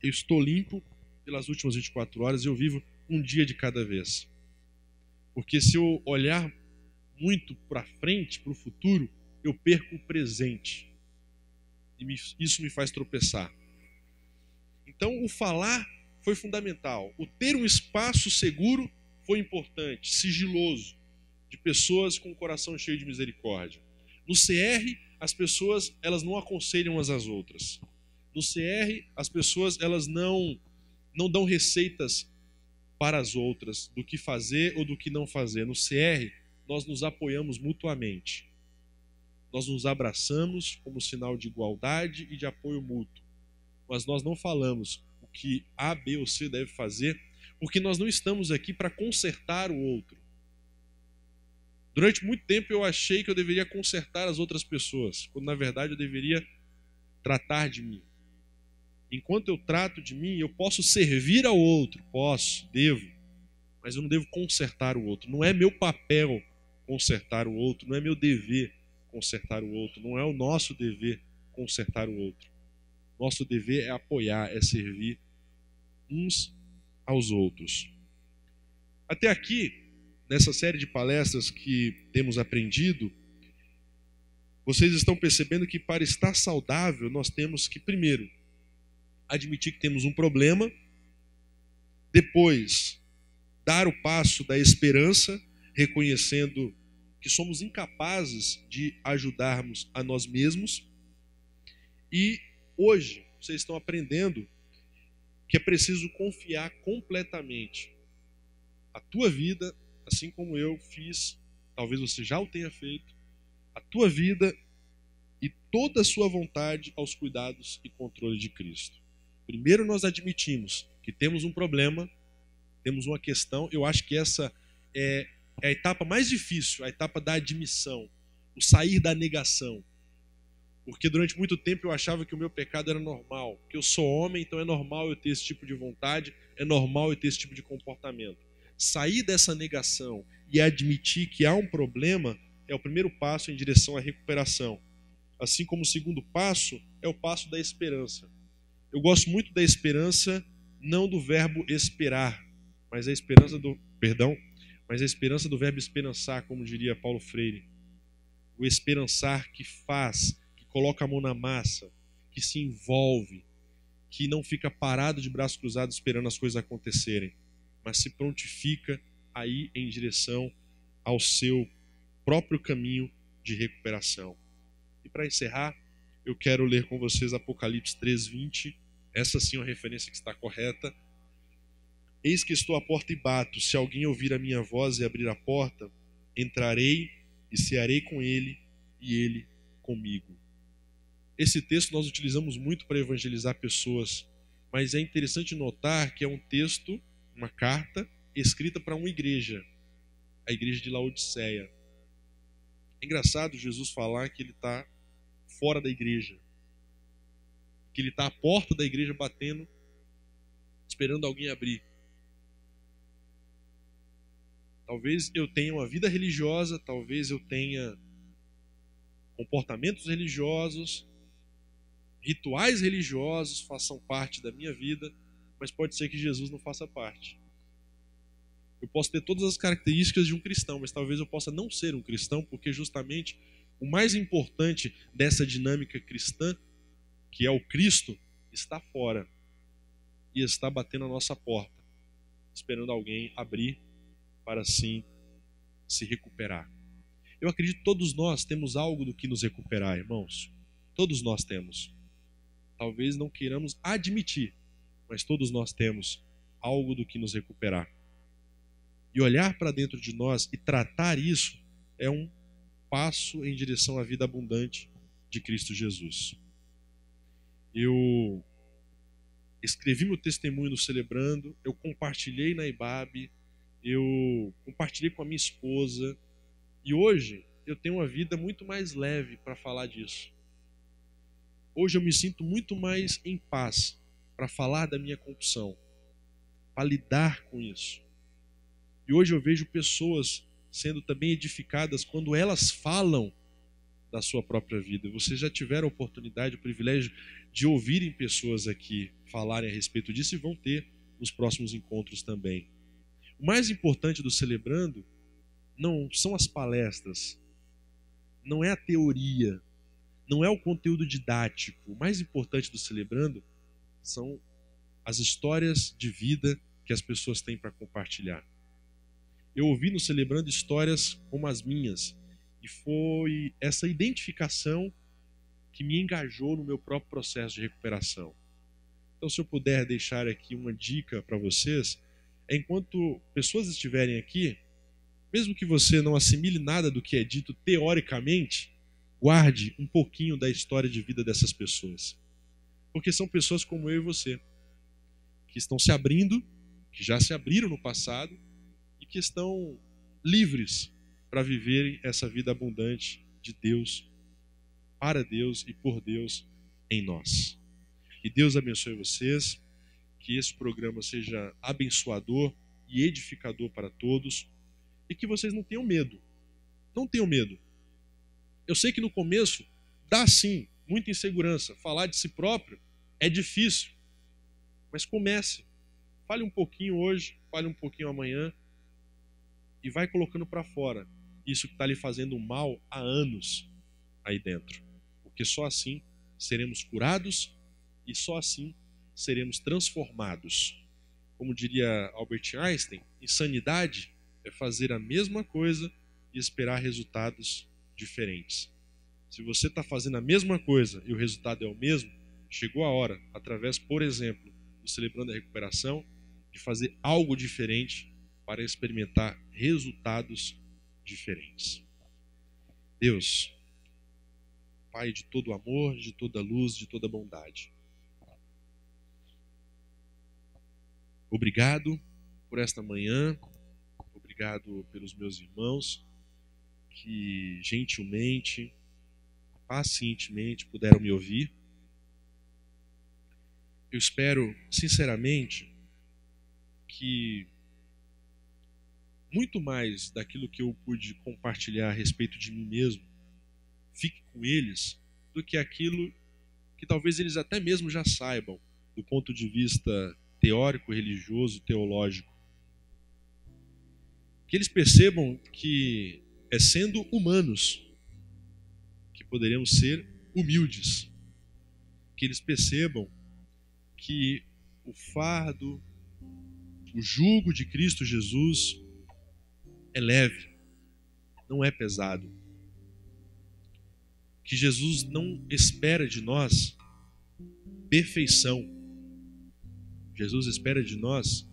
[SPEAKER 2] Eu estou limpo pelas últimas 24 horas, eu vivo um dia de cada vez. Porque se eu olhar muito para frente, para o futuro, eu perco o presente. E isso me faz tropeçar. Então, o falar foi fundamental. O ter um espaço seguro foi importante, sigiloso, de pessoas com o coração cheio de misericórdia. No CR, as pessoas elas não aconselham umas às outras. No CR, as pessoas elas não dão receitas para as outras do que fazer ou do que não fazer. No CR, nós nos apoiamos mutuamente. Nós nos abraçamos como sinal de igualdade e de apoio mútuo. Mas nós não falamos o que A, B ou C deve fazer, porque nós não estamos aqui para consertar o outro. Durante muito tempo eu achei que eu deveria consertar as outras pessoas, quando na verdade eu deveria tratar de mim. Enquanto eu trato de mim, eu posso servir ao outro, devo, mas eu não devo consertar o outro. Não é meu papel consertar o outro, não é meu dever consertar o outro, não é o nosso dever consertar o outro. Nosso dever é apoiar, é servir uns aos outros. Até aqui, nessa série de palestras que temos aprendido, vocês estão percebendo que para estar saudável, nós temos que, primeiro, admitir que temos um problema, depois, dar o passo da esperança, reconhecendo que somos incapazes de ajudarmos a nós mesmos. E hoje, vocês estão aprendendo que é preciso confiar completamente a tua vida, assim como eu fiz, talvez você já o tenha feito, a tua vida e toda a sua vontade aos cuidados e controle de Cristo. Primeiro nós admitimos que temos um problema, temos uma questão. Eu acho que essa é a etapa mais difícil, a etapa da admissão, o sair da negação. Porque durante muito tempo eu achava que o meu pecado era normal, que eu sou homem, então é normal eu ter esse tipo de vontade, é normal eu ter esse tipo de comportamento. Sair dessa negação e admitir que há um problema é o primeiro passo em direção à recuperação. Assim como o segundo passo é o passo da esperança. Eu gosto muito da esperança, não do verbo esperar, mas a esperança do verbo esperançar, como diria Paulo Freire. O esperançar que faz, que coloca a mão na massa, que se envolve, que não fica parado de braços cruzados esperando as coisas acontecerem, mas se prontifica a ir em direção ao seu próprio caminho de recuperação. E para encerrar, eu quero ler com vocês Apocalipse 3:20. Essa sim é uma referência que está correta. Eis que estou à porta e bato. Se alguém ouvir a minha voz e abrir a porta, entrarei e cearei com ele e ele comigo. Esse texto nós utilizamos muito para evangelizar pessoas, mas é interessante notar que é um texto, uma carta, escrita para uma igreja, a igreja de Laodiceia. É engraçado Jesus falar que ele está fora da igreja, que ele está à porta da igreja batendo, esperando alguém abrir. Talvez eu tenha uma vida religiosa, talvez eu tenha comportamentos religiosos, rituais religiosos façam parte da minha vida, mas pode ser que Jesus não faça parte. Eu posso ter todas as características de um cristão, mas talvez eu possa não ser um cristão, porque justamente o mais importante dessa dinâmica cristã, que é o Cristo, está fora e está batendo a nossa porta, esperando alguém abrir para assim se recuperar. Eu acredito que todos nós temos algo do que nos recuperar, irmãos. Todos nós temos. Talvez não queiramos admitir, mas todos nós temos algo do que nos recuperar. E olhar para dentro de nós e tratar isso é um passo em direção à vida abundante de Cristo Jesus. Eu escrevi meu testemunho no Celebrando, eu compartilhei na IBAB, eu compartilhei com a minha esposa, e hoje eu tenho uma vida muito mais leve para falar disso. Hoje eu me sinto muito mais em paz para falar da minha compulsão, para lidar com isso. E hoje eu vejo pessoas sendo também edificadas quando elas falam da sua própria vida. Vocês já tiveram a oportunidade, o privilégio de ouvirem pessoas aqui falarem a respeito disso e vão ter nos próximos encontros também. O mais importante do Celebrando não são as palestras, não é a teoria, não é o conteúdo didático. O mais importante do Celebrando são as histórias de vida que as pessoas têm para compartilhar. Eu ouvi no Celebrando histórias como as minhas, e foi essa identificação que me engajou no meu próprio processo de recuperação. Então, se eu puder deixar aqui uma dica para vocês, enquanto pessoas estiverem aqui, mesmo que você não assimile nada do que é dito teoricamente, guarde um pouquinho da história de vida dessas pessoas. Porque são pessoas como eu e você, que estão se abrindo, que já se abriram no passado e que estão livres para viverem essa vida abundante de Deus, para Deus e por Deus em nós. Que Deus abençoe vocês, que esse programa seja abençoador e edificador para todos e que vocês não tenham medo. Não tenham medo. Eu sei que no começo dá sim muita insegurança. Falar de si próprio é difícil, mas comece. Fale um pouquinho hoje, fale um pouquinho amanhã e vai colocando para fora isso que está lhe fazendo mal há anos aí dentro. Porque só assim seremos curados e só assim seremos transformados. Como diria Albert Einstein, insanidade é fazer a mesma coisa e esperar resultados diferentes. Se você está fazendo a mesma coisa e o resultado é o mesmo, chegou a hora, através, por exemplo, do Celebrando a Recuperação, de fazer algo diferente para experimentar resultados diferentes. Deus, Pai de todo amor, de toda luz, de toda bondade, obrigado por esta manhã, obrigado pelos meus irmãos que gentilmente, pacientemente puderam me ouvir. Eu espero, sinceramente, que muito mais daquilo que eu pude compartilhar a respeito de mim mesmo fique com eles do que aquilo que talvez eles até mesmo já saibam do ponto de vista teórico, religioso, teológico. Que eles percebam que é sendo humanos que poderemos ser humildes. Que eles percebam que o fardo, o jugo de Cristo Jesus é leve, não é pesado. Que Jesus não espera de nós perfeição. Jesus espera de nós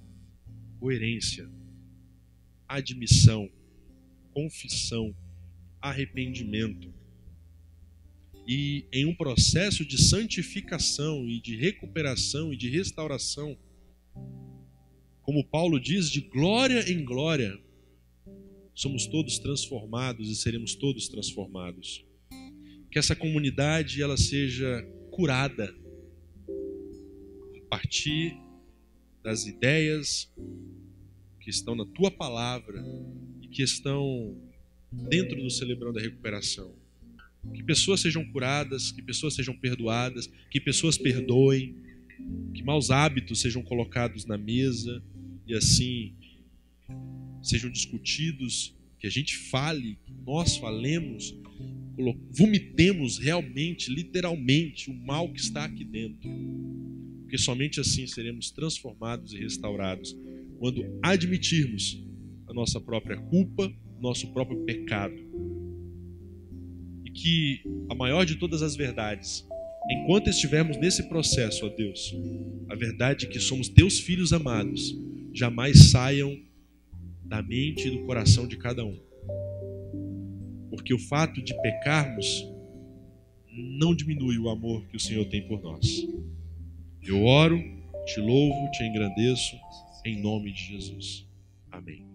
[SPEAKER 2] coerência, admissão, confissão, arrependimento. E em um processo de santificação e de recuperação e de restauração, como Paulo diz, de glória em glória, somos todos transformados e seremos todos transformados. Que essa comunidade ela seja curada a partir das ideias que estão na tua palavra e que estão dentro do Celebrando a Recuperação. Que pessoas sejam curadas, que pessoas sejam perdoadas, que pessoas perdoem, que maus hábitos sejam colocados na mesa e assim sejam discutidos, que a gente fale, que nós falemos, vomitemos realmente, literalmente, o mal que está aqui dentro. Porque somente assim seremos transformados e restaurados, quando admitirmos a nossa própria culpa, nosso próprio pecado. E que a maior de todas as verdades, enquanto estivermos nesse processo, ó Deus, a verdade é que somos teus filhos amados, jamais saiam da mente e do coração de cada um. Porque o fato de pecarmos não diminui o amor que o Senhor tem por nós. Eu oro, te louvo, te engrandeço, em nome de Jesus. Amém.